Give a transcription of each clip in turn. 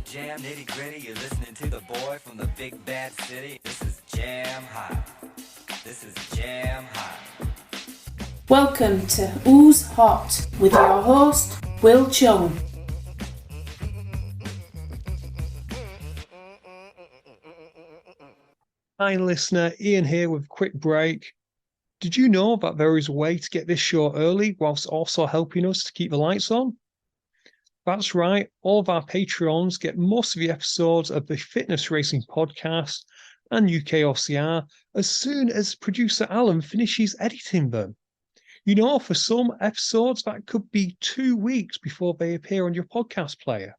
Jam nitty gritty, you're listening to the boy from the big bad city. This is Jam Hot. This is Jam Hot. Welcome to Who's Hot with your host, Wil Chung. Hi listener, Ian here with a quick break. Did you know that there is a way to get this show early whilst also helping us to keep the lights on? That's right, all of our Patreons get most of the episodes of the Fitness Racing Podcast and UKOCR as soon as producer Alan finishes editing them. You know, for some episodes that could be 2 weeks before they appear on your podcast player.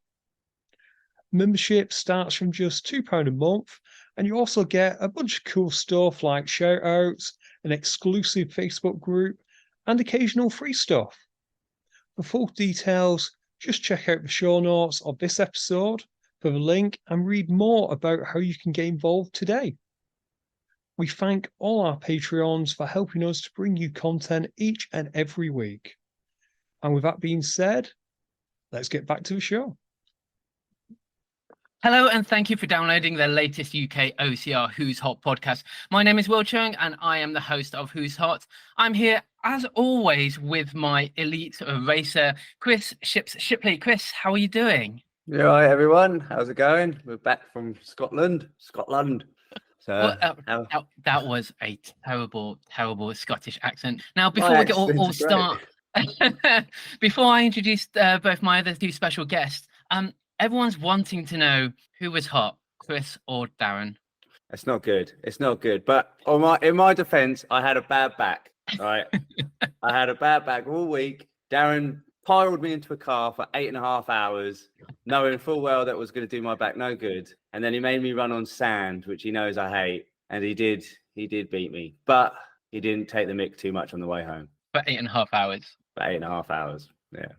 Membership starts from just £2 a month, and you also get a bunch of cool stuff like shout-outs, an exclusive Facebook group, and occasional free stuff. For full details, just check out the show notes of this episode for the link and read more about how you can get involved today. We thank all our Patreons for helping us to bring you content each and every week. And with that being said, let's get back to the show. Hello, and thank you for downloading the latest UKOCR Who's Hot podcast. My name is Wil Chung, and I am the host of Who's Hot. I'm here, as always, with my elite racer, Chris Shipley. Chris, how are you doing? You all right, everyone? How's it going? We're back from Scotland. So that was a terrible Scottish accent. Now, before we get all start, before I introduce both my other two special guests, everyone's wanting to know who was hot, Chris or Darren. It's not good. But in my defence, I had a bad back. Right, I had a bad back all week. Darren piled me into a car for 8.5 hours, knowing full well that was going to do my back no good. And then he made me run on sand, which he knows I hate. And he did beat me, but he didn't take the mick too much on the way home. For 8.5 hours. For 8.5 hours, yeah.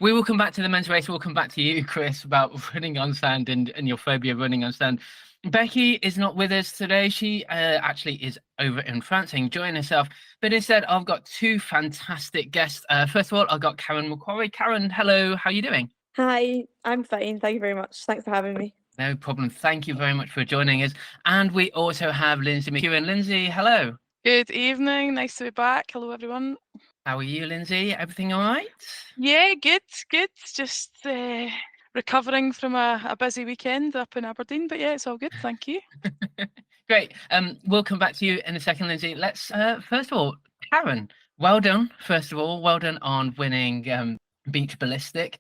We will come back to the men's race. We'll come back to you, Chris, about running on sand and your phobia of running on sand. Becky is not with us today. She actually is over in France enjoying herself. But instead, I've got two fantastic guests. First of all, I've got Karen Mcquarrie. Karen, hello. How are you doing? Hi, I'm fine. Thank you very much. Thanks for having me. No problem. Thank you very much for joining us. And we also have Lynsay McEwen. Lynsay, hello. Good evening. Nice to be back. Hello, everyone. How are you, Lynsay? Everything all right? Yeah, good. Just recovering from a busy weekend up in Aberdeen. But yeah, it's all good. Thank you. Great. We'll come back to you in a second, Lynsay. Let's, first of all, Karen, well done. First of all, well done on winning Beach Ballistic.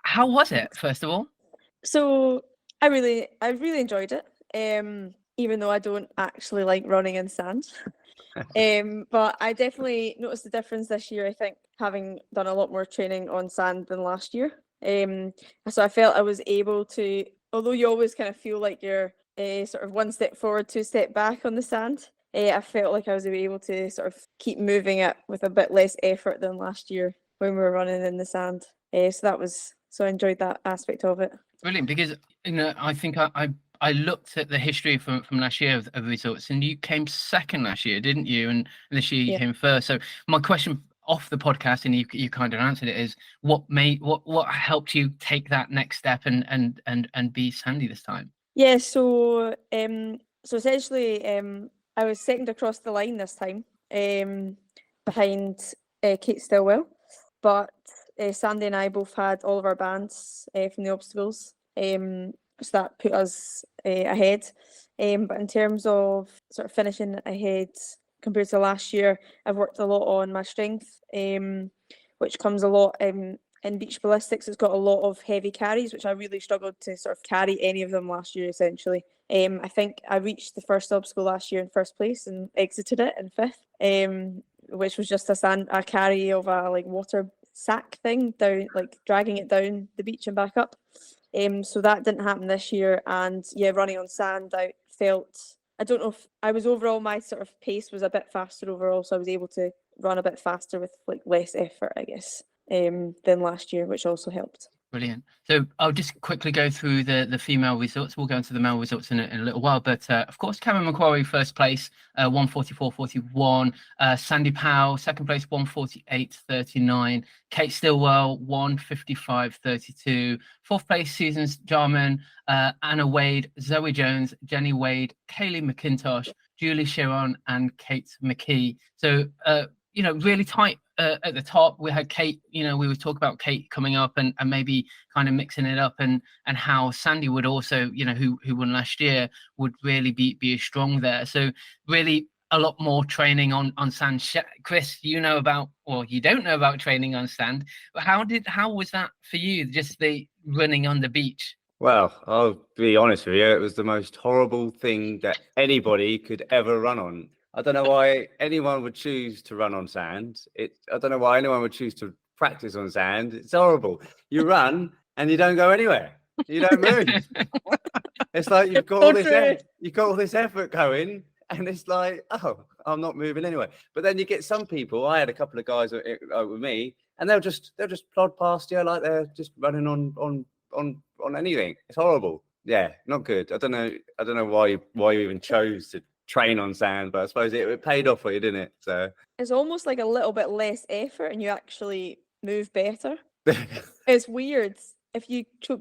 How was it, first of all? So I really enjoyed it. Even though I don't actually like running in sand. But I definitely noticed the difference this year, I think, having done a lot more training on sand than last year. So I felt I was able to, although you always kind of feel like you're sort of 1 step forward, 2 step back on the sand, I felt like I was able to sort of keep moving it with a bit less effort than last year when we were running in the sand. So I enjoyed that aspect of it. Brilliant, because I think I looked at the history from last year of results, and you came second last year, didn't you? And this year you came first. So my question off the podcast, and you kind of answered it, is what helped you take that next step and be Sandy this time? Yeah, so essentially I was second across the line this time, behind Kate Stillwell, but Sandy and I both had all of our bands from the obstacles. So that put us ahead. But in terms of sort of finishing ahead compared to last year, I've worked a lot on my strength, which comes a lot in Beach Ballistics. It's got a lot of heavy carries, which I really struggled to sort of carry any of them last year, essentially. I think I reached the first obstacle last year in first place and exited it in fifth, which was just a carry of a water sack thing down, dragging it down the beach and back up. So that didn't happen this year, and running on sand, I don't know if I was overall, my sort of pace was a bit faster overall, so I was able to run a bit faster with less effort, I guess, than last year, which also helped. Brilliant. So I'll just quickly go through the female results. We'll go into the male results in a little while. But of course, Cameron Mcquarrie, first place, 144.41. Sandy Powell, second place, 148.39. Kate Stillwell, 155.32. Fourth place, Susan Jarman, Anna Wade, Zoe Jones, Jenny Wade, Kaylee McIntosh, Julie Sharon, and Kate McKee. So, really tight at the top. We had Kate, we would talk about Kate coming up and maybe kind of mixing it up, and how Sandy would also, who won last year, would really be strong there. So really a lot more training on sand. Chris, you don't know about training on sand, but how was that for you, just the running on the beach? Well, I'll be honest with you, it was the most horrible thing that anybody could ever run on. I don't know why anyone would choose to run on sand. I don't know why anyone would choose to practice on sand. It's horrible. You run and you don't go anywhere. You don't move. It's like you've got all this effort going, and it's like, oh, I'm not moving anyway. But then you get some people. I had a couple of guys with me, and they'll just plod past you like they're just running on anything. It's horrible. Yeah, not good. I don't know why you even chose to train on sand, but I suppose it paid off for you, didn't it? So it's almost like a little bit less effort and you actually move better. It's weird. If you try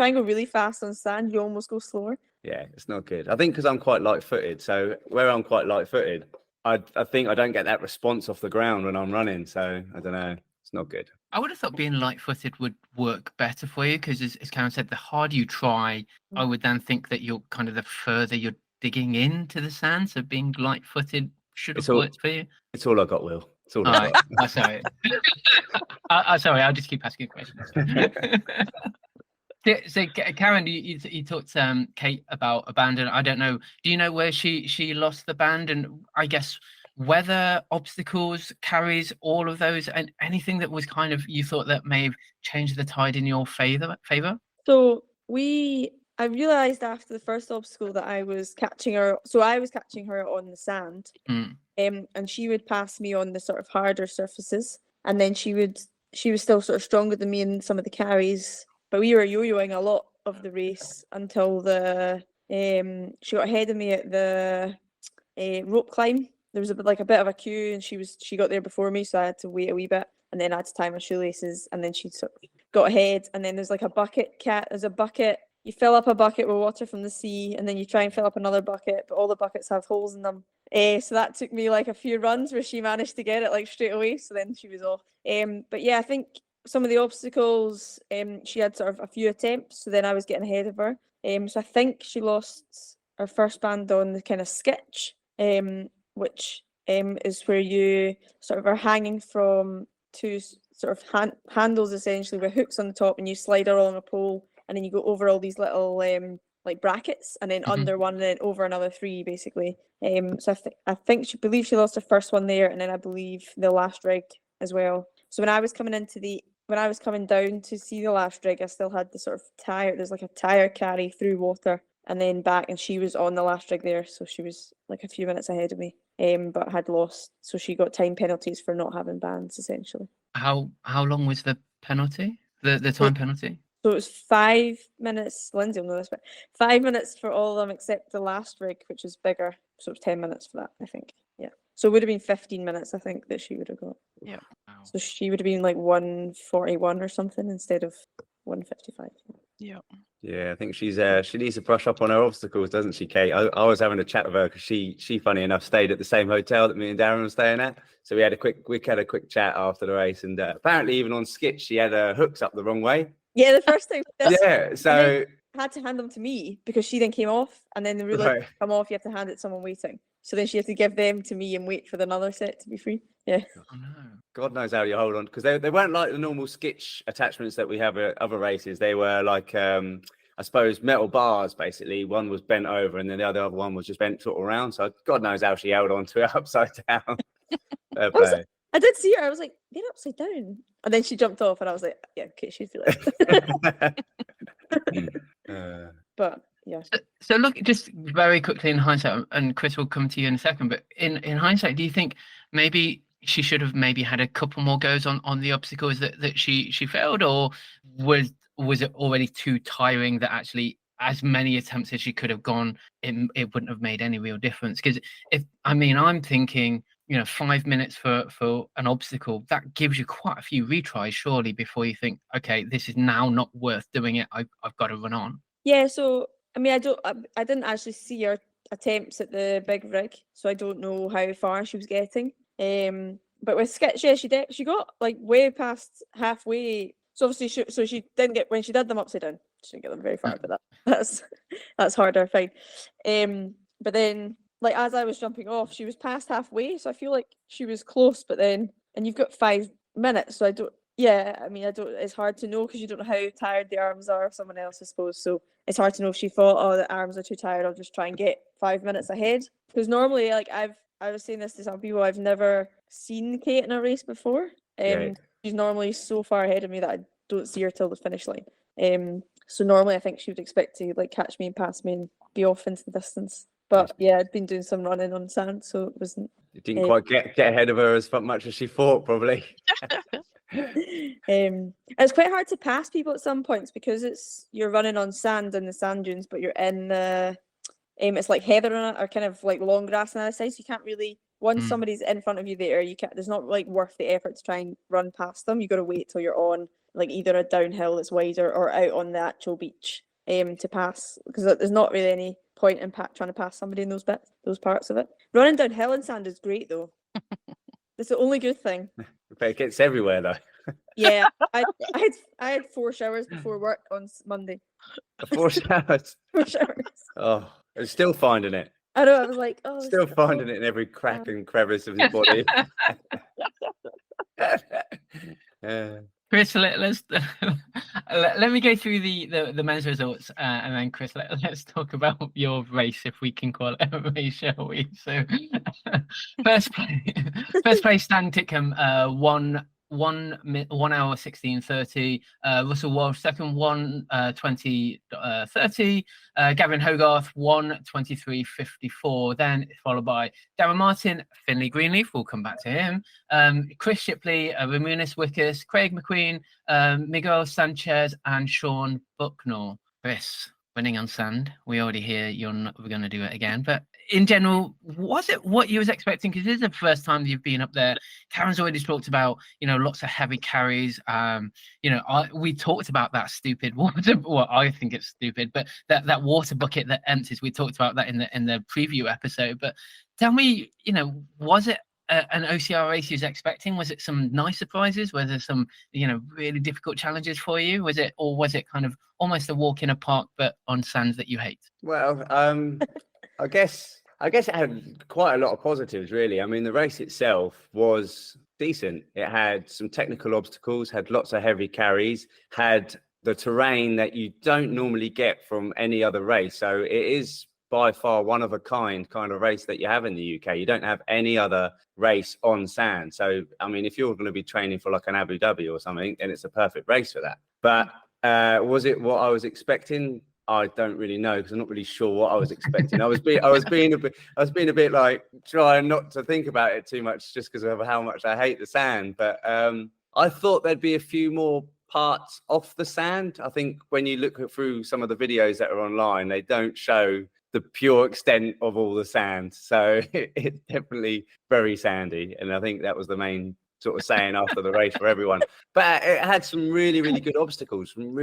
and go really fast on sand, you almost go slower. Yeah, it's not good. I think because I'm quite light-footed, so where I'm quite light-footed, I think I don't get that response off the ground when I'm running. So I don't know. It's not good. I would have thought being light-footed would work better for you, because as Karen said, the harder you try, I would then think that you're kind of the further you're digging into the sand. So being light-footed should have worked for you. It's all I got, Will. It's all I got. I'm sorry. Sorry, I'll just keep asking questions. So Karen, you talked to Kate about abandon. I don't know. Do you know where she lost the band? And I guess weather, obstacles, carries, all of those, and anything that was kind of you thought that may have changed the tide in your favor? So I realised after the first obstacle that I was catching her. So I was catching her on the sand, and she would pass me on the sort of harder surfaces, and then she was still sort of stronger than me in some of the carries. But we were yo-yoing a lot of the race until she got ahead of me at the rope climb. There was a bit of a queue, and she got there before me, so I had to wait a wee bit, and then I had to tie my shoelaces, and then she sort of got ahead. And then there's like a bucket. There's a bucket. You fill up a bucket with water from the sea, and then you try and fill up another bucket, but all the buckets have holes in them. So that took me like a few runs where she managed to get it like straight away. So then she was off. But yeah, I think some of the obstacles, she had sort of a few attempts, so then I was getting ahead of her. So I think she lost her first band on the kind of sketch, which is where you sort of are hanging from two sort of handles essentially with hooks on the top, and you slide her along a pole, and then you go over all these little like brackets, and then under one, and then over another three basically. So I believe she lost her first one there, and then I believe the last rig as well. So when I was coming down to see the last rig, I still had the sort of tire. There's like a tire carry through water and then back, and she was on the last rig there, so she was like a few minutes ahead of me, but had lost, so she got time penalties for not having bands essentially. How long was the penalty? The time penalty? So it was 5 minutes. Lynsay will know this, but 5 minutes for all of them except the last rig, which was bigger. So it was 10 minutes for that, I think. Yeah. So it would have been 15 minutes, I think, that she would have got. Yeah. Wow. So she would have been like 141 or something instead of 155. Yeah. Yeah, I think she needs to brush up on her obstacles, doesn't she, Kate? I was having a chat with her because she funny enough stayed at the same hotel that me and Darren were staying at. So we had a quick chat after the race, and apparently even on skits she had her hooks up the wrong way. Yeah, the first time. Yeah, so I had to hand them to me because she then came off, and then the ruler come off. You have to hand it to someone waiting. So then she had to give them to me and wait for another set to be free. Yeah. Oh, no. God knows how you hold on, because they weren't like the normal skitch attachments that we have at other races. They were like I suppose metal bars basically. One was bent over, and then the other one was just bent sort of around. So God knows how she held on to it upside down. I did see her. I was like, they're upside down. And then she jumped off, and I was like, yeah, okay, she'd feel it. But yeah. So look, just very quickly in hindsight, and Chris will come to you in a second, but in hindsight, do you think maybe she should have maybe had a couple more goes on the obstacles that she failed, or was it already too tiring that actually as many attempts as she could have gone, it wouldn't have made any real difference? Because I'm thinking, 5 minutes for an obstacle, that gives you quite a few retries surely before you think, okay, this is now not worth doing it. I've got to run on. Yeah, so I mean, I didn't actually see her attempts at the big rig, so I don't know how far she was getting. But with skits, yeah, she got like way past halfway. So obviously, she didn't get, when she did them upside down, she didn't get them very far. But that's harder, fine. But then, like, as I was jumping off, she was past halfway, so I feel like she was close. But then, and you've got 5 minutes, so I don't. Yeah, I mean, I don't. It's hard to know because you don't know how tired the arms are of someone else, I suppose. So it's hard to know if she thought, oh, the arms are too tired, I'll just try and get 5 minutes ahead. Because normally, like, I was saying this to some people, I've never seen Kate in a race before. She's normally so far ahead of me that I don't see her till the finish line. So normally I think she would expect to like catch me and pass me and be off into the distance. But yeah, I'd been doing some running on sand, so it wasn't. You didn't quite get ahead of her as much as she thought, probably. It's quite hard to pass people at some points because you're running on sand in the sand dunes, but you're in the it's like heather on it, or kind of like long grass on the other side, so you can't really, once somebody's in front of you there, you can't, there's not like worth the effort to try and run past them. You got to wait till you're on like either a downhill that's wider or out on the actual beach to pass, because there's not really any point in trying to pass somebody in those parts of it. Running downhill in sand is great though. That's the only good thing. But it gets everywhere though. Yeah, I had 4 showers before work on Monday. 4 showers. 4 showers. Oh, I'm still finding it. I know. I was like, oh, Still finding it in every crack and crevice of his body. Chris, let's let me go through the men's results, and then Chris, let's talk about your race, if we can call it a race, shall we? So, first place, Stan Titcombe, 1 hour 16:30. Russell Walsh second, 1:20:30. Gavin Hogarth 1:23:54. Then followed by Darren Martin, Finlay Greenleaf. We'll come back to him. Chris Shipley, Ramunis Wickus, Craig McEwen, Miguel Sanchez, and Sean Bucknell. Chris, winning on sand. We already hear you're not going to do it again, but in general, was it what you was expecting? Because this is the first time you've been up there. Karen's already talked about, lots of heavy carries. We talked about that stupid water. Well, I think it's stupid, but that water bucket that empties. We talked about that in the preview episode. But tell me, was it an OCR race you was expecting? Was it some nice surprises? Was there some, really difficult challenges for you? Was it kind of almost a walk in a park, but on sands that you hate? Well, I guess it had quite a lot of positives, really. I mean, the race itself was decent. It had some technical obstacles, had lots of heavy carries, had the terrain that you don't normally get from any other race. So it is by far one of a kind of race that you have in the UK. You don't have any other race on sand. So, I mean, if you're going to be training for like an Abu Dhabi or something, then it's a perfect race for that. But was it what I was expecting? I don't really know, because I'm not really sure what I was expecting. I was being a bit like trying not to think about it too much, just because of how much I hate the sand. But I thought there'd be a few more parts off the sand. I think when you look through some of the videos that are online, they don't show the pure extent of all the sand. So it's definitely very sandy, and I think that was the main sort of saying after the race for everyone. But it had some really, really good obstacles, and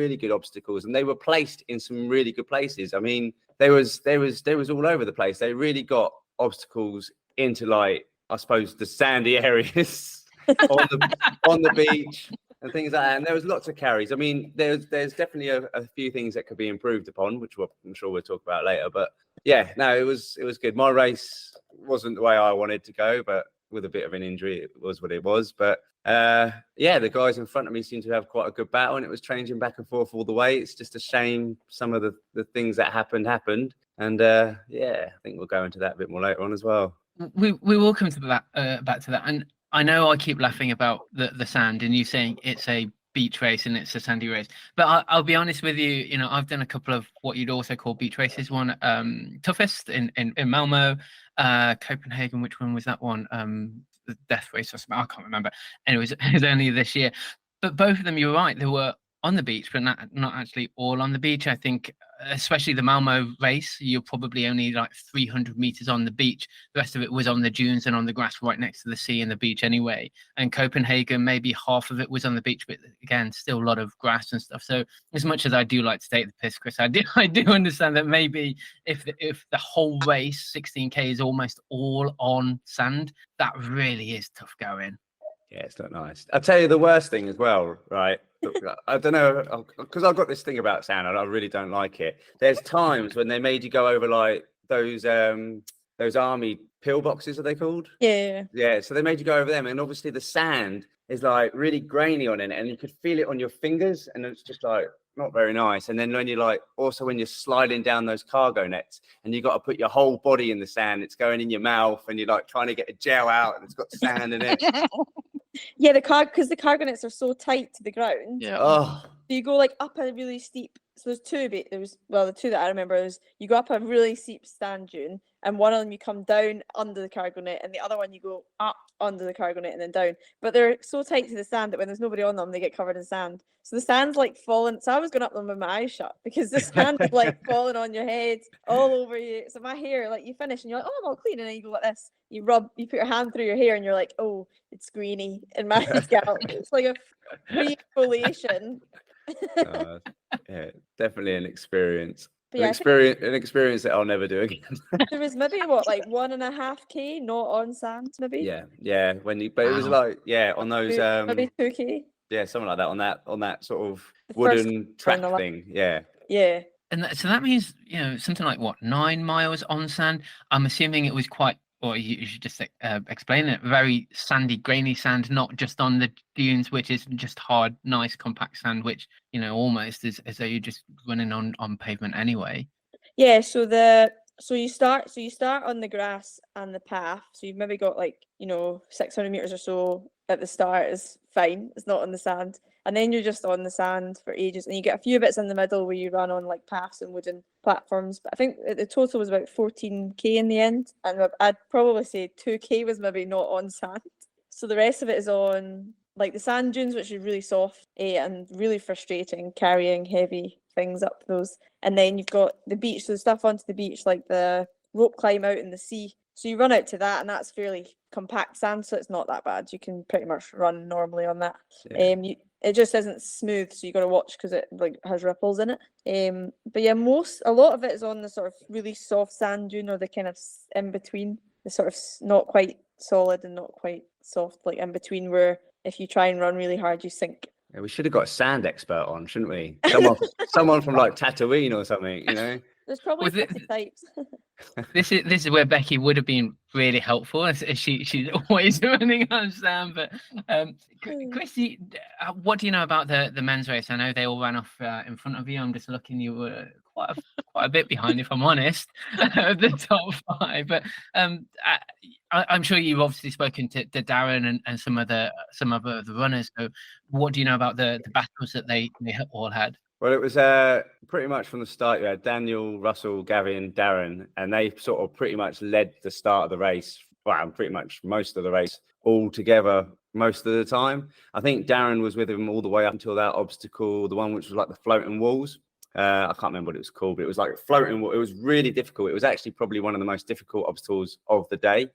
they were placed in some really good places. I mean, there was all over the place. They really got obstacles into, like, I suppose, the sandy areas on the beach and things like that. And there was lots of carries. I mean, there's definitely a few things that could be improved upon, which I'm sure we'll talk about later. But yeah, no, it was good. My race wasn't the way I wanted to go, but with a bit of an injury, it was what it was. But the guys in front of me seemed to have quite a good battle, and it was changing back and forth all the way. It's just a shame some of the things that happened. And I think we'll go into that a bit more later on as well. We will come to that, back to that. And I know I keep laughing about the sand and you saying it's a beach race and it's a sandy race, but I'll be honest with you, I've done a couple of what you'd also call beach races. One toughest in Malmo, Copenhagen. Which one was that one? the death race or something. I can't remember. Anyways, it was only this year. But both of them, you're right, they were on the beach, but not actually all on the beach. I think, especially the Malmo race, you're probably only like 300 meters on the beach. The rest of it was on the dunes and on the grass right next to the sea and the beach anyway. And Copenhagen, maybe half of it was on the beach, but again, still a lot of grass and stuff. So as much as I do like to take the piss, Chris, I do understand that maybe if the whole race, 16K, is almost all on sand, that really is tough going. Yeah, it's not nice. I'll tell you the worst thing as well, right? I don't know, because I've got this thing about sand and I really don't like it. There's times when they made you go over like those army pillboxes, are they called? Yeah. Yeah, so they made you go over them, and obviously the sand is like really grainy on it, and you could feel it on your fingers, and it's just like not very nice. And then when you're like, also when you're sliding down those cargo nets and you got to put your whole body in the sand, it's going in your mouth, and you're like trying to get a gel out, and it's got sand in it. Yeah, because the cargo nets are so tight to the ground. Yeah. Oh, So you go like up a really steep. So there's two. The two that I remember is you go up a really steep sand dune, and one of them you come down under the cargo net, and the other one you go up under the cargo net and then down. But they're so tight to the sand that when there's nobody on them, they get covered in sand. So the sand's like falling. So I was going up them with my eyes shut because the sand is like falling on your head, all over you. So my hair, like you finish and you're like, oh, I'm all clean, and then you go like this. You put your hand through your hair, and you're like, oh, it's greeny in my scalp. It's like a re-exfoliation. yeah, definitely an experience. But yeah, An experience that I'll never do again. there was maybe like 1.5K not on sand, maybe. Yeah. But it was like on those maybe 2K. Yeah, something like that on that sort of The wooden first track one, thing. Yeah. Yeah. And so that means, something like what, 9 miles on sand? I'm assuming it was quite, or you should just explain it, very sandy, grainy sand, not just on the dunes, which is just hard, nice, compact sand, which, almost is as though you're just running on pavement anyway. Yeah, so you start on the grass and the path. So you've maybe got 600 meters or so at the start is fine. It's not on the sand. And then you're just on the sand for ages, and you get a few bits in the middle where you run on like paths and wooden platforms. But I think the total was about 14K in the end, and I'd probably say 2K was maybe not on sand. So the rest of it is on like the sand dunes, which is really soft and really frustrating, carrying heavy things up those. And then you've got the beach, so the stuff onto the beach, like the rope climb out in the sea. So you run out to that, and that's fairly compact sand, so it's not that bad. You can pretty much run normally on that. Yeah. It just isn't smooth, so you got to watch because it has ripples in it. But yeah, a lot of it is on the sort of really soft sand dune, or the kind of in between, the sort of not quite solid and not quite soft, like in between, where if you try and run really hard, you sink. Yeah, we should have got a sand expert on, shouldn't we? Someone from like Tatooine or something, There's probably 50 types. This is where Becky would have been really helpful, as she's always running on sand. But Chrissy, what do you know about the men's race? I know they all ran off in front of you. I'm just looking, you were quite a bit behind, if I'm honest, the top 5. But I'm sure you've obviously spoken to Darren and some of the runners. So what do you know about the battles that they all had? Well, it was pretty much from the start. You had Daniel, Russell, Gavin, Darren, and they sort of pretty much led the start of the race. Well, pretty much most of the race all together most of the time. I think Darren was with him all the way up until that obstacle, the one which was like the floating walls. I can't remember what it was called, but it was like floating wall. It was really difficult. It was actually probably one of the most difficult obstacles of the day.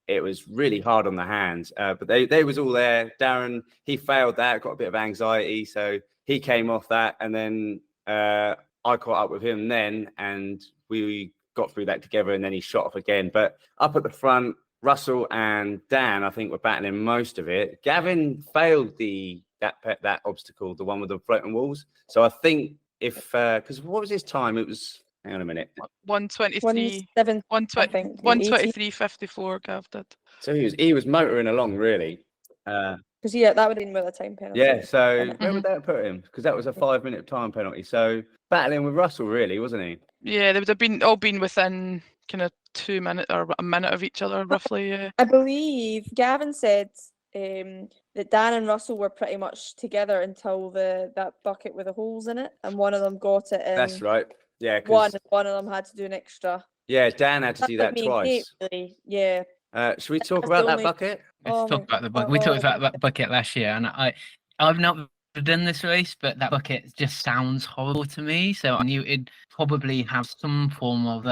It was really hard on the hands, but they was all there. Darren, he failed that, got a bit of anxiety, so he came off that, and then I caught up with him then, and we got through that together, and then he shot off again. But up at the front, Russell and Dan, I think, were battling most of it. Gavin failed that obstacle, the one with the floating walls. So I think because what was his time? It was, hang on a minute, 1:23, 1:23:54. Gav did. So he was motoring along really. Because that would have been with a time penalty. Yeah, so where would that put him? Because that was a 5-minute time penalty. So battling with Russell, really, wasn't he? Yeah, they would have been within kind of 2 minutes or a minute of each other, roughly. Yeah. I believe Gavin said that Dan and Russell were pretty much together until that bucket with the holes in it, and one of them got it in. That's right. Yeah. One of them had to do an extra. Yeah, Dan had to do that twice. Really. Yeah. Should we talk That's about the that only- bucket? Let's Oh talk my- about the bucket. oh, We talked oh, about that bucket last year, and I've not done this race, but that bucket just sounds horrible to me. So I knew it'd probably have some form of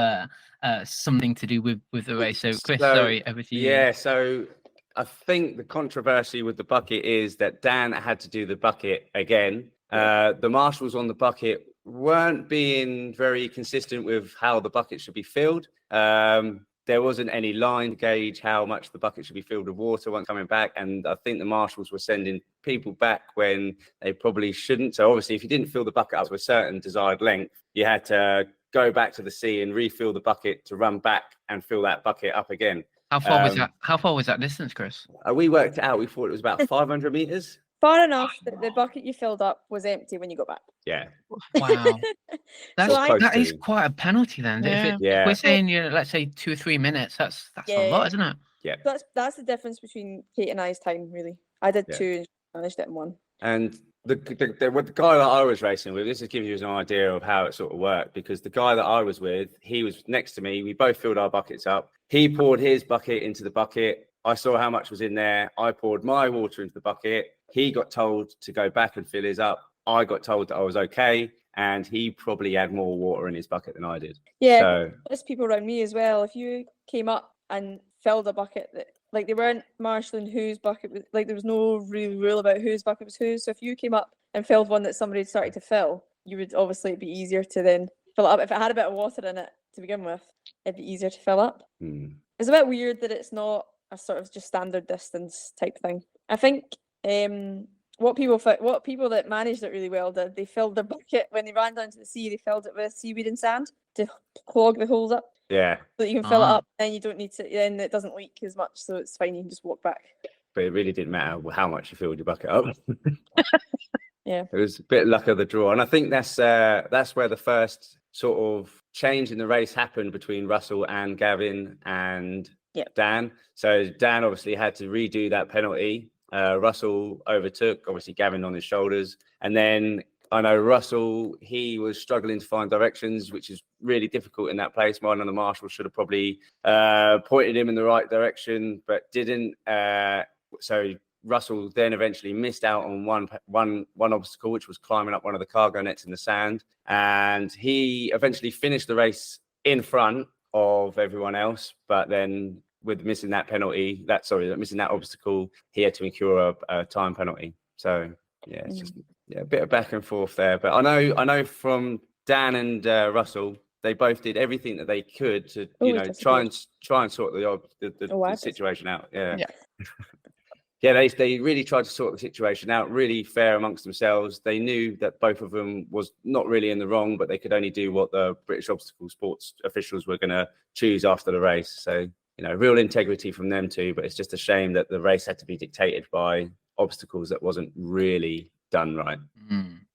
something to do with the race. So Chris, sorry, over to you. Yeah, so I think the controversy with the bucket is that Dan had to do the bucket again. The marshals on the bucket weren't being very consistent with how the bucket should be filled. There wasn't any line to gauge how much the bucket should be filled with water once coming back. And I think the marshals were sending people back when they probably shouldn't. So obviously, if you didn't fill the bucket up to a certain desired length, you had to go back to the sea and refill the bucket to run back and fill that bucket up again. How far was that? How far was that distance, Chris? We worked it out. We thought it was about 500 meters. Far enough that the bucket you filled up was empty when you got back. Yeah. Wow, So that is to- quite a penalty then. Yeah. Yeah. If we're saying let's say 2 or 3 minutes, that's a lot, isn't it? Yeah. That's the difference between Kate and I's time, really. I did Yeah. 2 and managed it in 1. And the guy that I was racing with, this just gives you an idea of how it sort of worked, because the guy that I was with, he was next to me. We both filled our buckets up. He poured his bucket into the bucket. I saw how much was in there. I poured my water into the bucket. He got told to go back and fill his up. I got told that I was okay. And he probably had more water in his bucket than I did. Yeah, So, there's people around me as well. If you came up and filled a bucket that, like, they weren't marshalling whose bucket was, like, there was no real rule about whose bucket was whose. So if you came up and filled one that somebody had started to fill, you would obviously, it'd be easier to then fill it up. If it had a bit of water in it to begin with, it'd be easier to fill up. It's a bit weird that it's not a sort of just standard distance type thing. I think what people that managed it really well did, they filled their bucket when they ran down to the sea. They filled it with seaweed and sand to clog the holes up, yeah. so that you can fill it Ah. up. Then you don't need to. Then it doesn't leak as much, so it's fine. You can just walk back. But it really didn't matter how much you filled your bucket up. Yeah. It was a bit luck of the draw. And I think that's where the first sort of change in the race happened between Russell and Gavin and Dan. So Dan obviously had to redo that penalty. Russell overtook, obviously Gavin on his shoulders. And then I know Russell, he was struggling to find directions, which is really difficult in that place. One of the marshals should have probably pointed him in the right direction, but didn't. So Russell then eventually missed out on one obstacle, which was climbing up one of the cargo nets in the sand. And he eventually finished the race in front of everyone else, but then with missing that missing that obstacle, he had to incur a time penalty. So yeah, it's just a bit of back and forth there. But I know from Dan and Russell, they both did everything that they could to try and sort the situation out. Yeah. Yeah, they really tried to sort the situation out, really fair amongst themselves. They knew that both of them was not really in the wrong, but they could only do what the British obstacle sports officials were going to choose after the race. So, real integrity from them too. But it's just a shame that the race had to be dictated by obstacles that wasn't really done right.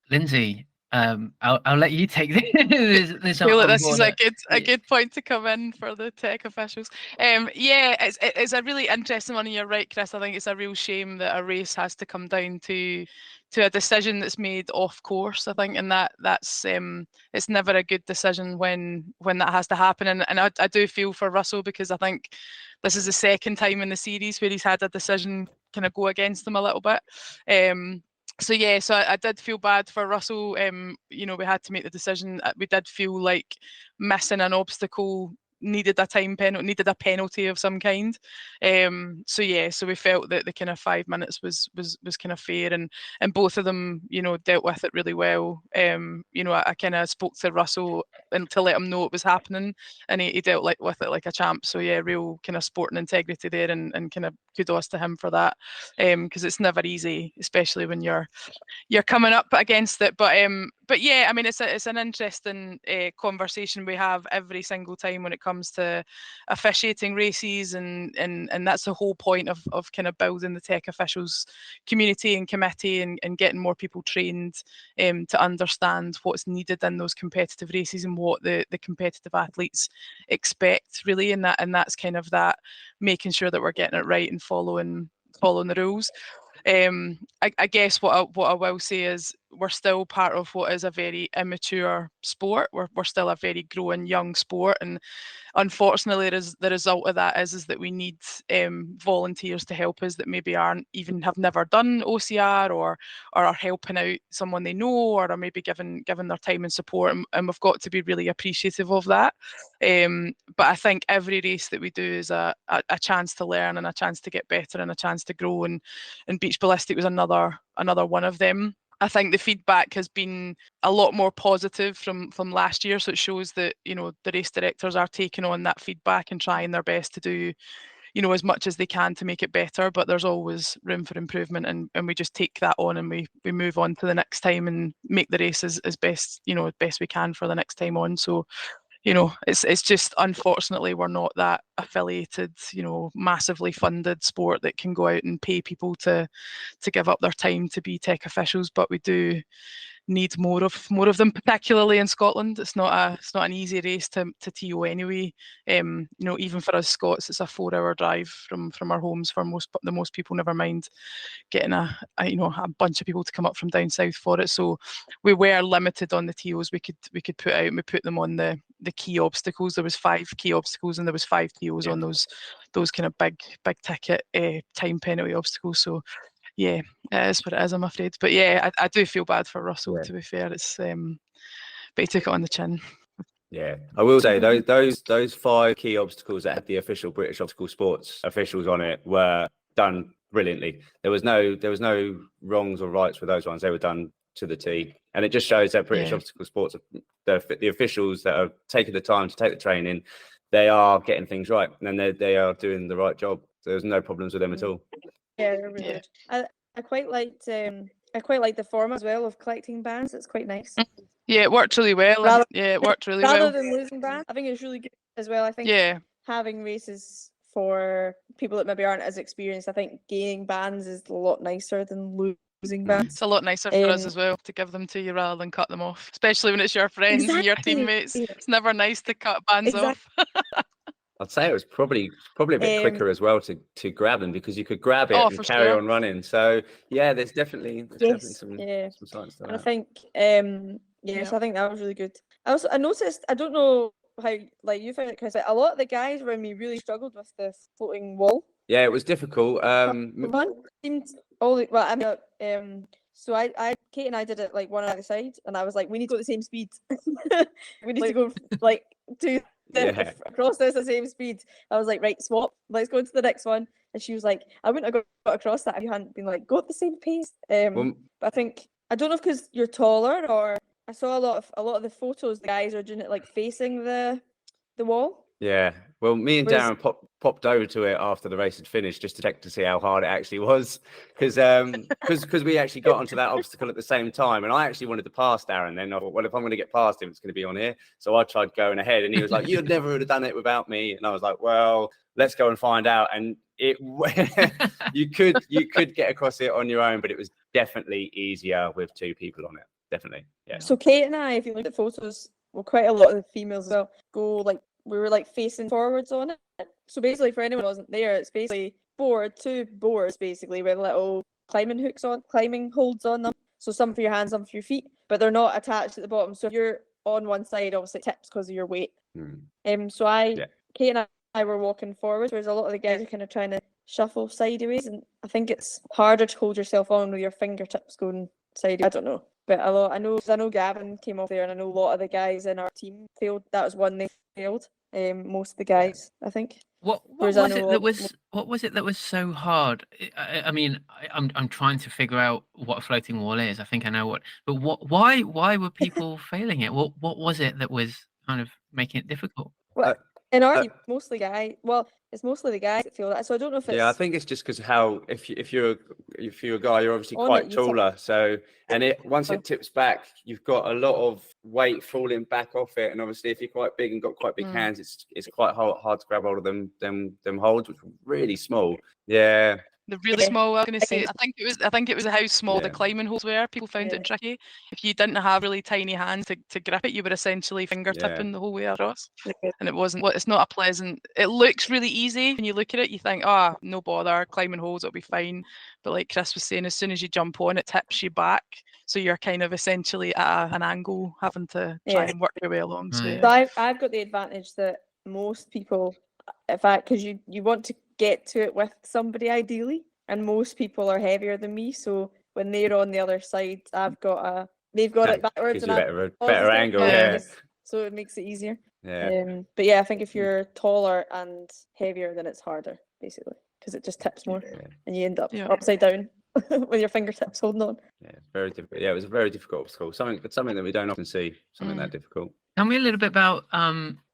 Lynsay, I'll let you take this. I feel like this is a good point to come in for the tech officials. It's a really interesting one, and you're right, Chris. I think it's a real shame that a race has to come down to a decision that's made off course. I think, and that's it's never a good decision when that has to happen. And I do feel for Russell, because I think this is the second time in the series where he's had a decision kind of go against him a little bit. So I did feel bad for Russell. We had to make the decision. We did feel like missing an obstacle needed a penalty of some kind. So we felt that the kind of 5 minutes was kind of fair, and both of them, dealt with it really well. I kind of spoke to Russell and to let him know it was happening, and he dealt with it like a champ. So real kind of sporting integrity there, and kind of kudos to him for that, because it's never easy, especially when you're coming up against it. But I mean, it's an interesting conversation we have every single time when it comes to officiating races, and that's the whole point of kind of building the tech officials community and committee, and getting more people trained to understand what's needed in those competitive races and what the competitive athletes expect, really, and that's kind of that making sure that we're getting it right and following the rules. I guess what I will say is we're still part of what is a very immature sport. We're still a very growing young sport, and unfortunately, the result of that is that we need volunteers to help us that maybe have never done OCR, or are helping out someone they know, or are maybe giving their time and support, and we've got to be really appreciative of that. But I think every race that we do is a chance to learn, and a chance to get better, and a chance to grow, and Beach Ballistic was another one of them. I think the feedback has been a lot more positive from last year, so it shows that, you know, the race directors are taking on that feedback and trying their best to do, you know, as much as they can to make it better. But there's always room for improvement, and we just take that on, and we move on to the next time and make the race as best we can for the next time on. So, you know, it's just, unfortunately, we're not that affiliated, you know, massively funded sport that can go out and pay people to give up their time to be tech officials, but we do need more of them, particularly in Scotland. It's not an easy race to TO anyway. You know, even for us Scots, it's a 4-hour drive from our homes for the most people, never mind getting a bunch of people to come up from down south for it. So we were limited on the TOs we could put out, and we put them on the key obstacles. There was 5 key obstacles, and there was 5 TOs on those kind of big ticket time penalty obstacles. So yeah, it is what it is, I'm afraid. But yeah, I do feel bad for Russell, to be fair. It's but he took it on the chin. Yeah, I will say those 5 key obstacles that had the official British obstacle sports officials on it were done brilliantly. There was no wrongs or rights with those ones. They were done to the T, and it just shows that British obstacle sports, the officials that are taking the time to take the training, they are getting things right, and then they are doing the right job. So there's no problems with them at all. Yeah, they're really good. I quite liked the format as well of collecting bands. It's quite nice. Yeah, it worked really well. Rather than losing bands, I think it's really good as well. I think having races for people that maybe aren't as experienced, I think gaining bands is a lot nicer than losing bands. It's a lot nicer for us as well to give them to you rather than cut them off, especially when it's your friends and your teammates. It's never nice to cut bands off. I'd say it was probably a bit quicker as well to grab them, because you could grab it and carry on running. So yeah, there's definitely some science to that. I think so I think that was really good. I noticed, I don't know how you found it, Chris, but a lot of the guys around me really struggled with the floating wall. Yeah, it was difficult. One seemed so Kate and I did it like one on either side, and I was like, we need to go at the same speed. We need to go like across this at the same speed. I was like, right, swap, let's go to the next one. And she was like, I wouldn't have got across that if you hadn't been like, go at the same pace. But I think, I don't know if because you're taller, or I saw a lot of the photos, the guys are doing it like facing the wall. Yeah, well, me and Darren popped over to it after the race had finished just to check to see how hard it actually was, because we actually got onto that obstacle at the same time, and I actually wanted to pass Darren. Then I thought, well, if I'm going to get past him, it's going to be on here. So I tried going ahead, and he was like, "You'd never have done it without me." And I was like, "Well, let's go and find out." And you could get across it on your own, but it was definitely easier with 2 people on it. Definitely, yeah. So Kate and I, if you look at photos, well, quite a lot of the females as well go like, we were like facing forwards on it. So basically, for anyone who wasn't there, it's basically 2 boards basically with little climbing holds on them. So some for your hands, some for your feet, but they're not attached at the bottom. So if you're on one side, obviously it tips because of your weight. Kate and I were walking forwards, whereas a lot of the guys are kind of trying to shuffle sideways, and I think it's harder to hold yourself on with your fingertips going sideways. I don't know. But I know Gavin came off there, and I know a lot of the guys in our team failed. That was one they failed. Most of the guys, I think. What was it that was so hard? I mean, I'm trying to figure out what a floating wall is. I think I know but why were people failing it? What was it that was kind of making it difficult? Well, in our team, mostly guys. Well, it's mostly the guys that feel that. So I don't know if it's. Yeah, I think it's just because how if you're a guy, you're obviously quite taller. So once it tips back, you've got a lot of weight falling back off it, and obviously if you're quite big and got quite big hands, it's quite hard to grab hold of them holds, which are really small. Yeah, The really small, I was going to say, Okay. I think it was how small the Yeah. climbing holes were. People found Yeah. it tricky. If you didn't have really tiny hands to grip it, you were essentially finger tipping the whole way across. Okay. And it's not a pleasant, it looks really easy. When you look at it, you think, oh, no bother, climbing holes, it'll be fine. But like Chris was saying, as soon as you jump on, it tips you back. So you're kind of essentially at an angle, having to try Yeah. and work your way along. So, Right. So I've got the advantage that most people, in fact, because you want to get to it with somebody ideally, and most people are heavier than me. So when they're on the other side, they've got it backwards, Gives and you I've better angle. Yeah. Yeah. So it makes it easier. Yeah. But yeah, I think if you're taller and heavier, then it's harder, basically, because it just tips more, Yeah. and you end up Yeah. upside down with your fingertips holding on. Yeah, it's very difficult. Yeah, it was a very difficult obstacle. Something that we don't often see. Something that difficult. Tell me a little bit about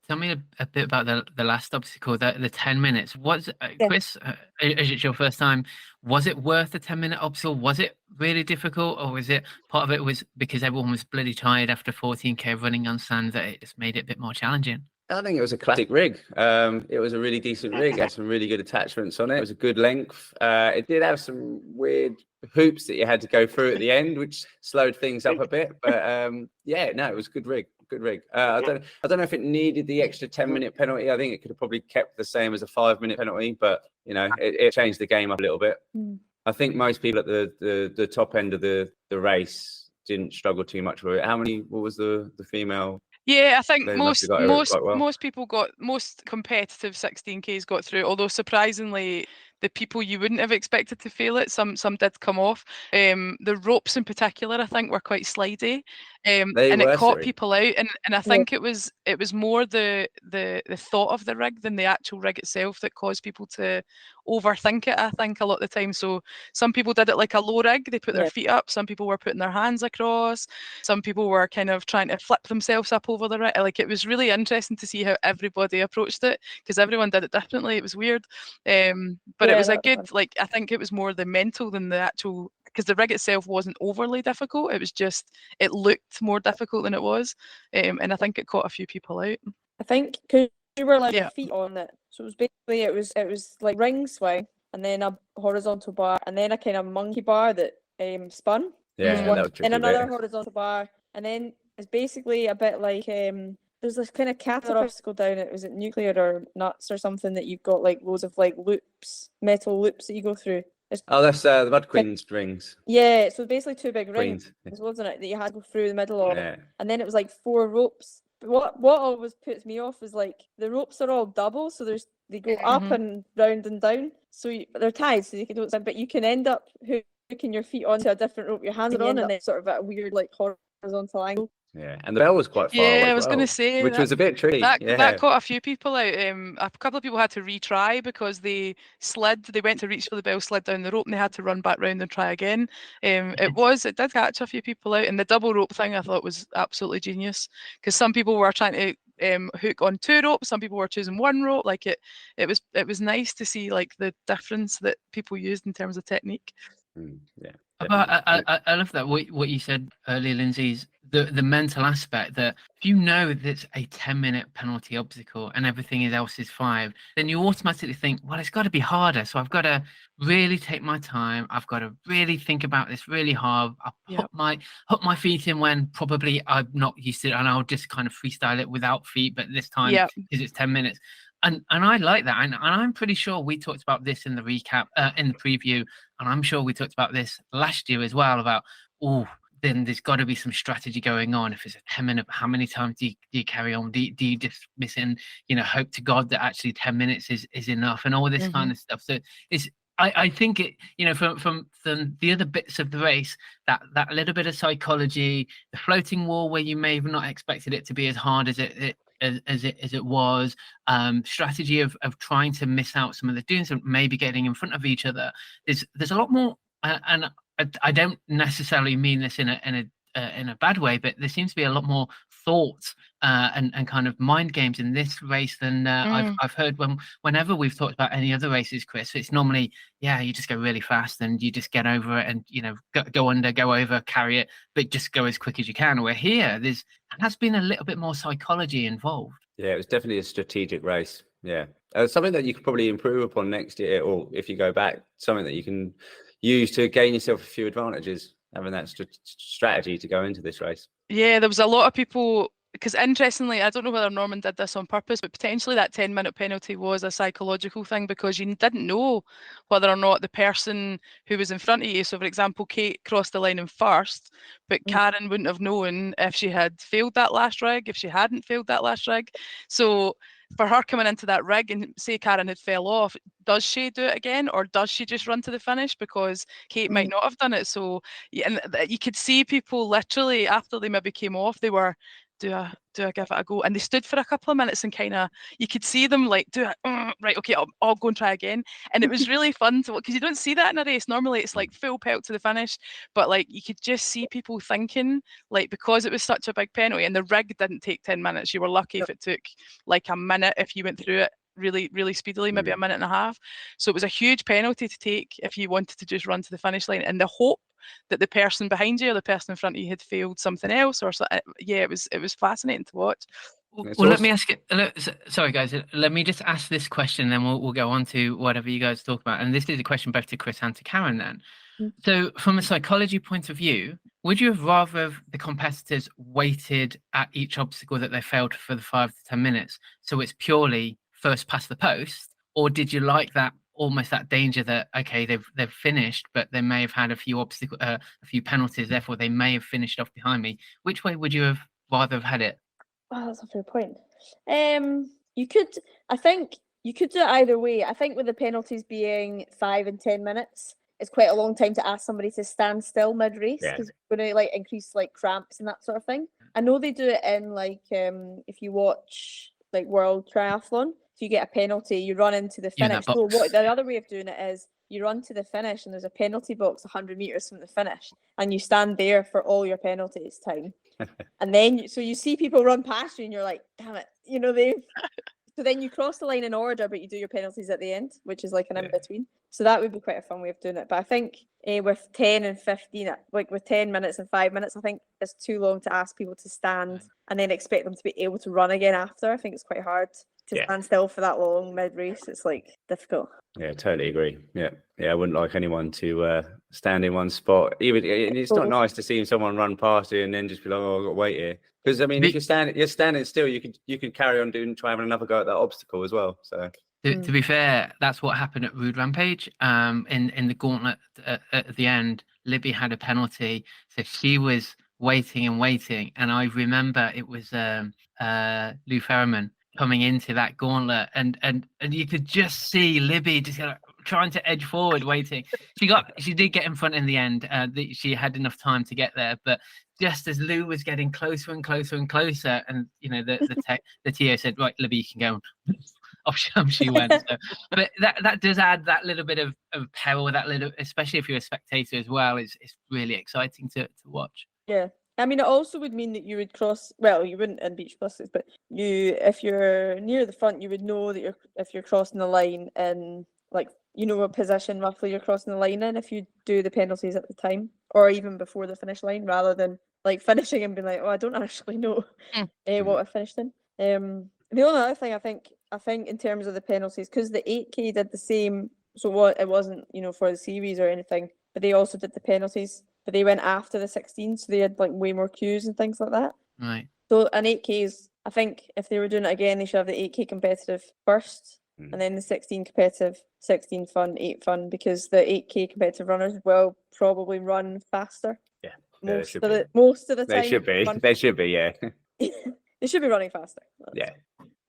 tell me a bit about the last obstacle, the 10 minutes. Was Yeah. Chris, as it's your first time, was it worth the 10-minute obstacle? Was it really difficult, or was it part of it was because everyone was bloody tired after 14k running on sand that it just made it a bit more challenging? I think it was a classic rig. It was a really decent rig. It had some really good attachments on it. It was a good length. It did have some weird hoops that you had to go through at the end, which slowed things up a bit. But yeah, no, it was a good rig. Good rig. I don't know if it needed the extra 10-minute penalty. I think it could have probably kept the same as a 5-minute penalty, but you know, it changed the game up a little bit. I think most people at the top end of the race didn't struggle too much with it. What was the female? Yeah, I think They must have got over it quite well. most competitive 16Ks got through, although surprisingly the people you wouldn't have expected to fail it, some did come off. The ropes in particular, I think, were quite slidey. And it caught people out, and I think it was more the thought of the rig than the actual rig itself that caused people to overthink it, I think, a lot of the time. So some people did it like a low rig, they put their feet up, some people were putting their hands across, some people were kind of trying to flip themselves up over the rig. Like, it was really interesting to see how everybody approached it, because everyone did it differently. It was weird, but it was a good, like, I think it was more the mental than the actual, because the rig itself wasn't overly difficult. It was just, it looked more difficult than it was, and I think it caught a few people out. I think because you were like feet on it, so it was basically it was like ring swing, and then a horizontal bar, and then a kind of monkey bar that spun. Yeah, that was tricky and another bit. horizontal bar, and then it's basically a bit like there's this kind of caterpillar obstacle down it. Was it nuclear or nuts or something that you've got like loads of like loops, metal loops that you go through. That's the Mud Queen's rings. Yeah, so basically two big rings, Queens. wasn't it, that you had to go through the middle of, Yeah. and then it was like 4 ropes. But what always puts me off is like the ropes are all double, so they go up and round and down, so they're tied, so you can don't. But you can end up hooking your feet onto a different rope, your hands are on, and then sort of at a weird like horizontal angle. Yeah, and the bell was quite far away. Yeah, I was going to say, which was a bit tricky. That caught a few people out. A couple of people had to retry because they went to reach for the bell, slid down the rope, and they had to run back round and try again. It did catch a few people out, and the double rope thing I thought was absolutely genius, because some people were trying to hook on 2 ropes, some people were choosing 1 rope. Like it was nice to see like the difference that people used in terms of technique. Yeah. I love that what you said earlier, Lynsay, the mental aspect that if you know that it's a 10-minute penalty obstacle and everything else is 5, then you automatically think, well, it's got to be harder. So I've got to really take my time. I've got to really think about this really hard. I'll put my feet in when probably I'm not used to it, and I'll just kind of freestyle it without feet, but this time because it's 10 minutes. And I like that, and I'm pretty sure we talked about this in the recap, in the preview, and I'm sure we talked about this last year as well, about, then there's got to be some strategy going on. If it's a 10-minute, how many times do you carry on? Do you dismiss and, hope to God that actually 10 minutes is enough, and all this kind of stuff. So I think it, from the other bits of the race, that little bit of psychology, the floating wall where you may have not expected it to be as hard as it was, strategy of trying to miss out some of the dunes and maybe getting in front of each other. There's a lot more, and I don't necessarily mean this in a bad way, but there seems to be a lot more thought and kind of mind games in this race than I've heard whenever we've talked about any other races, Chris. It's normally, you just go really fast and you just get over it and, go under, go over, carry it, but just go as quick as you can. Where here, has been a little bit more psychology involved. Yeah, it was definitely a strategic race. Yeah. Something that you could probably improve upon next year, or if you go back, something that you can use to gain yourself a few advantages, having that strategy to go into this race. Yeah, there was a lot of people, because interestingly, I don't know whether Norman did this on purpose, but potentially that 10-minute penalty was a psychological thing, because you didn't know whether or not the person who was in front of you, so for example, Kate crossed the line in first, but Karen wouldn't have known if she had failed that last rig, if she hadn't failed that last rig. So for her coming into that rig and say Karen had fell off, does she do it again, or does she just run to the finish because Kate might not have done it? So and you could see people literally after they maybe came off, they were, do I give it a go? And they stood for a couple of minutes and kind of, you could see them like, do it, right, okay, I'll go and try again. And it was really fun to, because you don't see that in a race. Normally it's like full pelt to the finish, but like you could just see people thinking, like, because it was such a big penalty and the rig didn't take 10 minutes, you were lucky if it took like a minute if you went through it really speedily, maybe a minute and a half. So it was a huge penalty to take if you wanted to just run to the finish line, and the hope that the person behind you or the person in front of you had failed something else, or yeah, it was fascinating to watch. Well, let me ask it. Sorry, guys. Let me just ask this question, then we'll go on to whatever you guys talk about. And this is a question both to Chris and to Karen. Then, so from a psychology point of view, would you have rather the competitors waited at each obstacle that they failed for the 5 to 10 minutes, so it's purely first past the post, or did you like that almost that danger that okay, they've finished, but they may have had a few penalties, therefore they may have finished off behind me? Which way would you have rather have had it? Oh, that's a fair point. I think you could do it either way. I think with the penalties being 5 and 10 minutes, it's quite a long time to ask somebody to stand still mid-race, because it's going to like increase like cramps and that sort of thing. I know they do it in like if you watch like World Triathlon, if you get a penalty, you run into the finish. So the other way of doing it is you run to the finish and there's a penalty box 100 meters from the finish, and you stand there for all your penalties time. And then so you see people run past you and you're like, damn it, so then you cross the line in order, but you do your penalties at the end, which is like an in-between. So that would be quite a fun way of doing it. But I think with 10 and 15, like with 10 minutes and 5 minutes, I think it's too long to ask people to stand and then expect them to be able to run again after. I think it's quite hard to stand still for that long mid-race. It's like difficult. Yeah, totally agree. Yeah, I wouldn't like anyone to stand in one spot. Even it's not nice to see someone run past you and then just be like, "Oh, I've got to wait here." Because I mean, if you're standing still, you could carry on try having another go at that obstacle as well. So to be fair, that's what happened at Rude Rampage. In the gauntlet at the end, Libby had a penalty, so she was waiting, and I remember it was Lou Ferriman coming into that gauntlet, and you could just see Libby just trying to edge forward, waiting. She did get in front in the end. She had enough time to get there, but just as Lou was getting closer and closer and closer, and the TO said, "Right, Libby, you can go." Off she went. So, but that does add that little bit of peril, that little, especially if you're a spectator as well. It's really exciting to watch. Yeah. I mean, it also would mean that you would cross. Well, you wouldn't in beach buses, but if you're near the front, you would know that if you're crossing the line in like what position roughly you're crossing the line in. If you do the penalties at the time, or even before the finish line, rather than like finishing and being like, "Oh, I don't actually know what I finished in." The only other thing I think in terms of the penalties, because the 8K did the same. So it wasn't for the series or anything, but they also did the penalties. But they went after the 16, so they had like way more queues and things like that. Right. So an 8Ks, I think if they were doing it again, they should have the 8K competitive first, and then the 16 competitive, 16 fun, 8 fun, because the 8K competitive runners will probably run faster. Yeah. Most of the time. They should be. They should be. Yeah. They should be running faster. Yeah.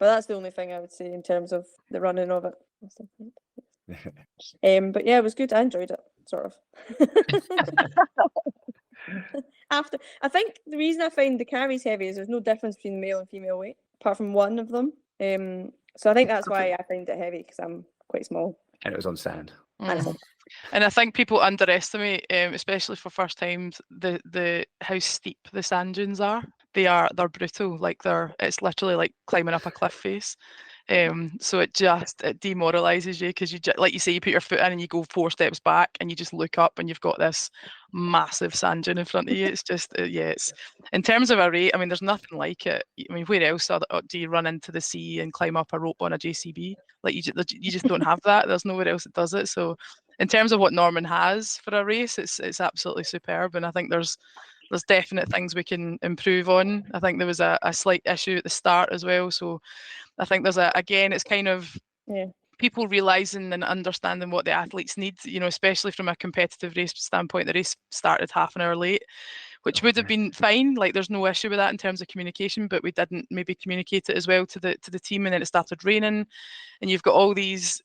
But that's the only thing I would say in terms of the running of it. But yeah, it was good. I enjoyed it, sort of. I think the reason I find the carries heavy is there's no difference between male and female weight, apart from one of them. So I think that's why I find it heavy, because I'm quite small. And it was on sand. And I think people underestimate, especially for first times, the how steep the sand dunes are. They're brutal. Like it's literally like climbing up a cliff face. So it demoralizes you because like you say, you put your foot in and you go 4 steps back and you just look up and you've got this massive sand dune in front of you. It's just it's in terms of a rate. I mean, there's nothing like it. I mean, where else do you run into the sea and climb up a rope on a JCB? Like you just don't have that. There's nowhere else that does it. So in terms of what Norman has for a race, it's absolutely superb, and I think there's definite things we can improve on. I think there was a slight issue at the start as well. So I think there's it's kind of people realising and understanding what the athletes need, especially from a competitive race standpoint. The race started half an hour late, which would have been fine. Like there's no issue with that in terms of communication, but we didn't maybe communicate it as well to the team, and then it started raining, and you've got all these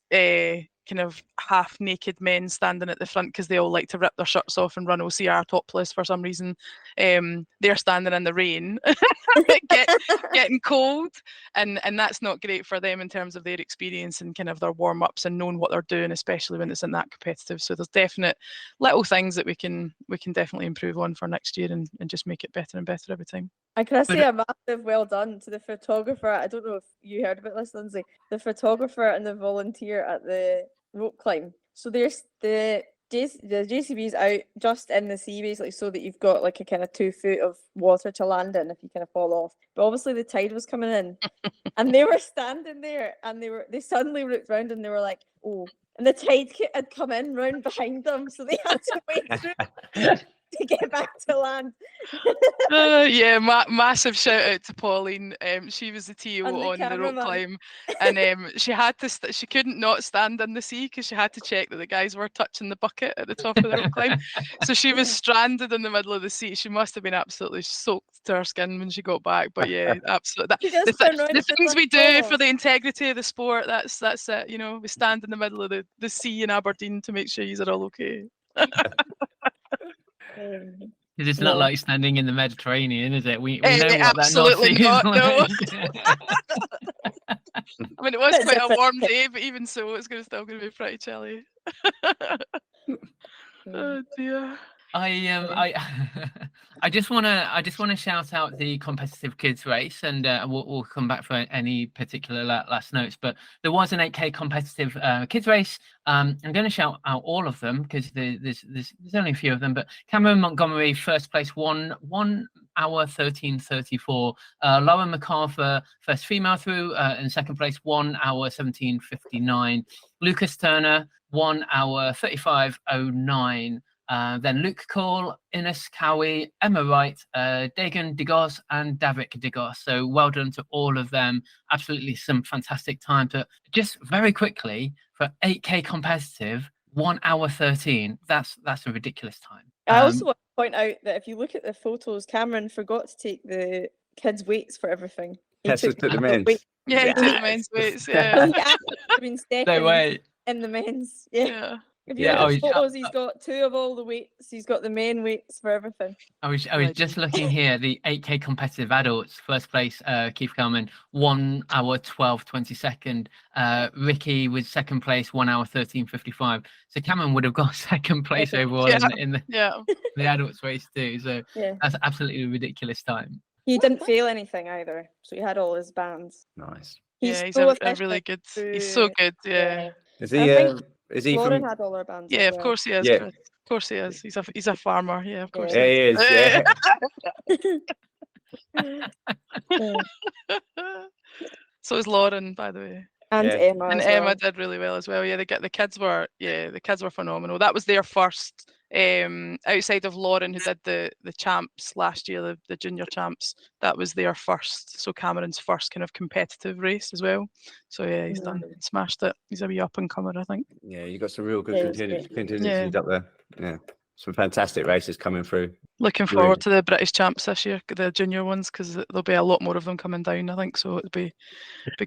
kind of half-naked men standing at the front because they all like to rip their shirts off and run OCR topless for some reason. They're standing in the rain, getting cold, and that's not great for them in terms of their experience and kind of their warm-ups and knowing what they're doing, especially when it's in that competitive. So there's definite little things that we can definitely improve on for next year and just make it better and better every time. And can I say a massive well done to the photographer? I don't know if you heard about this, Lynsay. The photographer and the volunteer at the rope climb. So there's the JCB's out just in the sea, basically, so that you've got like a kind of 2 foot of water to land in if you kind of fall off. But obviously the tide was coming in, and they were standing there, and they suddenly looked around and they were like, "Oh!" And the tide had come in round behind them, so they had to wait through to get back to land. Massive shout out to Pauline. She was the TO on the rope climb, and she had to she couldn't not stand in the sea because she had to check that the guys were touching the bucket at the top of the rope climb. So she was stranded in the middle of the sea. She must have been absolutely soaked to her skin when she got back. But yeah, absolutely. The things we do for the integrity of the sport, that's it. We stand in the middle of the sea in Aberdeen to make sure you are all okay. It's not like standing in the Mediterranean, is it? We know what absolutely that not. No. I mean, it was quite a warm day, but even so, it's still going to be pretty chilly. Oh dear. I just want to shout out the competitive kids race, and we'll come back for any particular last notes. But there was an 8K competitive kids race. I'm going to shout out all of them because there's only a few of them. But Cameron Montgomery, first place, 1 hour 13:34. Lauren McArthur, first female through, in second place, 1 hour 17:59. Lucas Turner, 1 hour 35:09. Then Luke Cole, Ines Cowie, Emma Wright, Dagan Digos, and Davik Digos. So well done to all of them. Absolutely some fantastic time. But just very quickly, for 8K competitive, 1 hour 13. That's a ridiculous time. I also want to point out that if you look at the photos, Cameron forgot to take the kids' weights for everything. Yes, took the men's. Yeah, he took the men's weights. Yeah. He actually been second No way. in the men's. Yeah. If you Yeah, look at photos, he's got 2 of all the weights. He's got the main weights for everything. I was just looking here. The 8K competitive adults, first place, Keith Kelman, 1 hour 12:22. Ricky was second place, 1 hour 13:55. So Cameron would have got second place overall in the adults race too. So that's absolutely a ridiculous time. He didn't fail anything either, so he had all his bands. Nice. He's a really good. He's so good. Yeah. Is he Lauren from? had all her bands. Yeah, of course he is. Yeah. Of course he is. He's a farmer. Yeah, of course. Yeah, he is. Yeah. So is Lauren, by the way. And Emma. And Emma did really well as well. Yeah, the kids were phenomenal. That was their first, outside of Lauren, who did the champs last year, the junior champs. That was their first. So Cameron's first kind of competitive race as well. So yeah, he's smashed it. He's a wee up and comer, I think. Yeah, you got some real good contingencies up there. Yeah, some fantastic races coming through. Looking forward to the British champs this year, the junior ones, because there'll be a lot more of them coming down, I think. So it'll be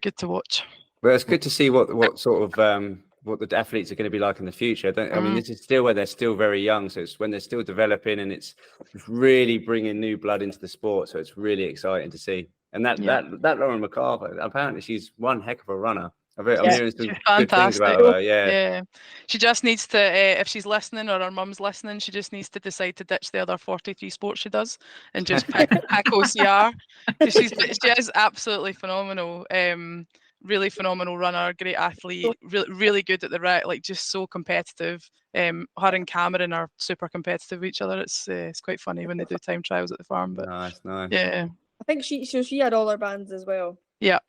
good to watch. Well, it's good to see what sort of what the athletes are going to be like in the future. I mean, this is still where they're still very young, so it's when they're still developing, and it's really bringing new blood into the sport. So it's really exciting to see. And that Lauren McArthur, apparently she's one heck of a runner. I'm hearing some good things about her. Yeah. She just needs to, if she's listening or her mum's listening, she just needs to decide to ditch the other 43 sports she does and just pick OCR. She is absolutely phenomenal. really phenomenal runner, great athlete, really good at the rack, like just so competitive. Her and Cameron are super competitive with each other. It's quite funny when they do time trials at the farm. But Nice. yeah, I think she had all her bands as well. yeah,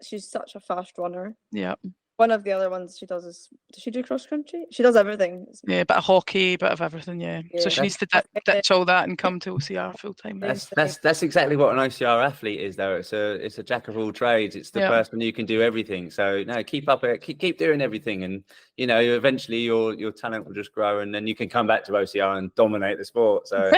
She's such a fast runner. yeah, One of the other ones she does does she do cross country? She does everything. yeah. Bit of hockey, bit of everything. Yeah. So she needs to ditch all that and come to OCR full time. That's exactly what an OCR athlete is, though. It's a jack of all trades. It's the person who can do everything. So no, keep up it. Keep doing everything, and you know, eventually your talent will just grow, and then you can come back to OCR and dominate the sport. So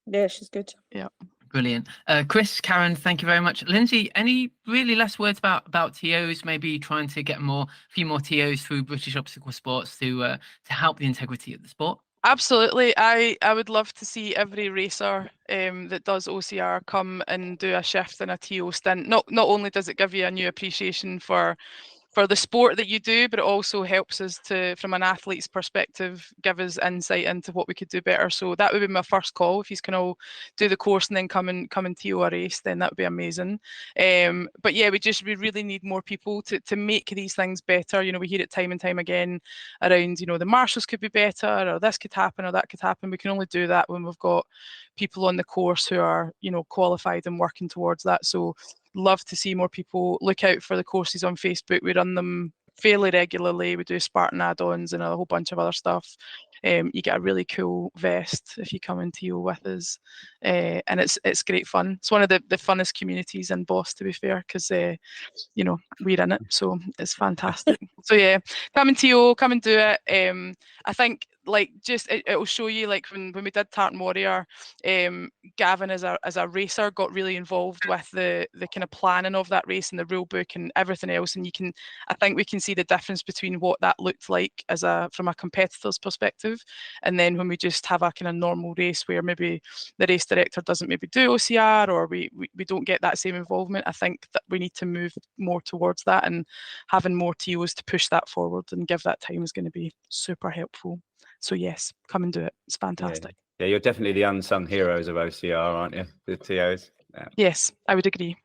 yeah, she's good. Yeah. Brilliant. Chris, Karen, thank you very much. Lynsay, any really last words about TOs, maybe trying to get a few more TOs through British Obstacle Sports to help the integrity of the sport? Absolutely. I would love to see every racer that does OCR come and do a shift and a TO stint. Not only does it give you a new appreciation for the sport that you do, but it also helps us to, from an athlete's perspective, give us insight into what we could do better. So that would be my first call. If you can all do the course and then come and TO a race, then that would be amazing. But yeah, we really need more people to make these things better. You know, we hear it time and time again around, you know, the marshals could be better, or this could happen, or that could happen. We can only do that when we've got people on the course who are, you know, qualified and working towards that. So love to see more people. Look out for the courses on Facebook. We run them fairly regularly. We do Spartan add-ons and a whole bunch of other stuff. You get a really cool vest if you come and TO with us, and it's great fun. It's one of the funnest communities in Boss, to be fair, because you know, we're in it, so it's fantastic. So yeah, come and TO, come and do it. I think like just it will show you, like when we did Tartan Warrior, Gavin as a racer got really involved with the kind of planning of that race and the rule book and everything else, and I think we can see the difference between what that looked like from a competitor's perspective, and then when we just have a kind of normal race where maybe the race director doesn't maybe do OCR, or we don't get that same involvement. I think that we need to move more towards that, and having more TOs to push that forward and give that time is going to be super helpful. So yes, come and do it. It's fantastic. Yeah, you're definitely the unsung heroes of OCR, aren't you? The TOs. Yeah. Yes, I would agree.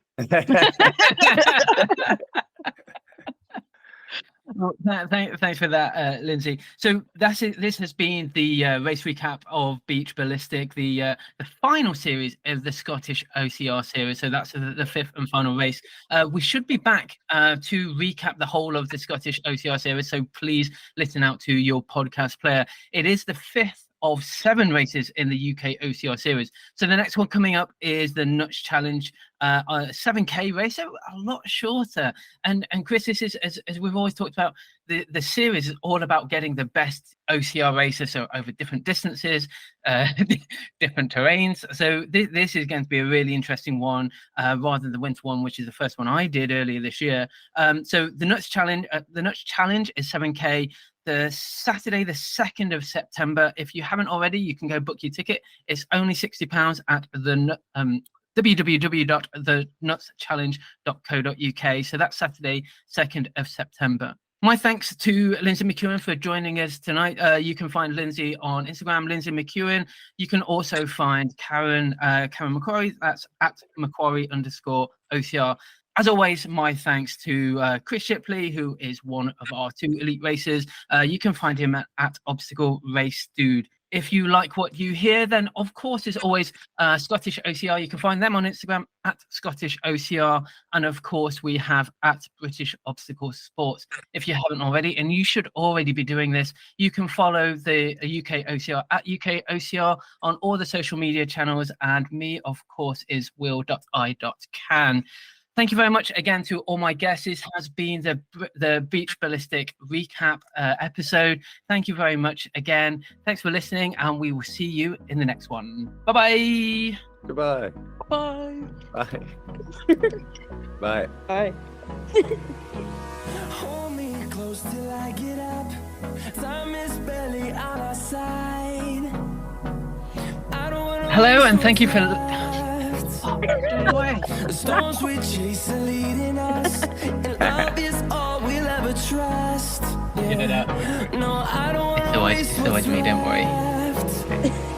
Well, thanks for that, Lynsay. So that's it. This has been the race recap of Beach Ballistic, the final series of the Scottish OCR series. So that's the fifth and final race. We should be back to recap the whole of the Scottish OCR series. So please listen out to your podcast player. It is the fifth of 7 races in the UK OCR series. So the next one coming up is the Nuts Challenge, a 7K race, so a lot shorter. And Chris, this is, as we've always talked about, the series is all about getting the best OCR racers, so over different distances, different terrains. So this is going to be a really interesting one, rather than the winter one, which is the first one I did earlier this year. So the Nuts Challenge is 7K. The Saturday, the 2nd of September. If you haven't already, you can go book your ticket. It's only £60 at the www.thenutschallenge.co.uk. So that's Saturday, 2nd of September. My thanks to Lynsay McEwen for joining us tonight. You can find Lynsay on Instagram, Lynsay McEwen. You can also find Karen Mcquarrie. That's at Mcquarrie_OCR. As always, my thanks to Chris Shipley, who is one of our 2 elite racers. You can find him at Obstacle Race Dude. If you like what you hear, then of course, as always, Scottish OCR. You can find them on Instagram at Scottish OCR. And of course, we have at British Obstacle Sports. If you haven't already, and you should already be doing this, you can follow the UK OCR at UK OCR on all the social media channels. And me, of course, is will.i.can. Thank you very much again to all my guests. This has been the Beach Ballistic recap episode. Thank you very much again. Thanks for listening, and we will see you in the next one. Bye-bye. Goodbye. Bye. Bye. Bye. Bye. Hold me close till I get up. Time is barely on our side. I don't wanna Hello, and thank you for... The storms we chase are leading us, and love is all we'll ever trust. Get it out. No, I don't want to It's always me, don't worry. left.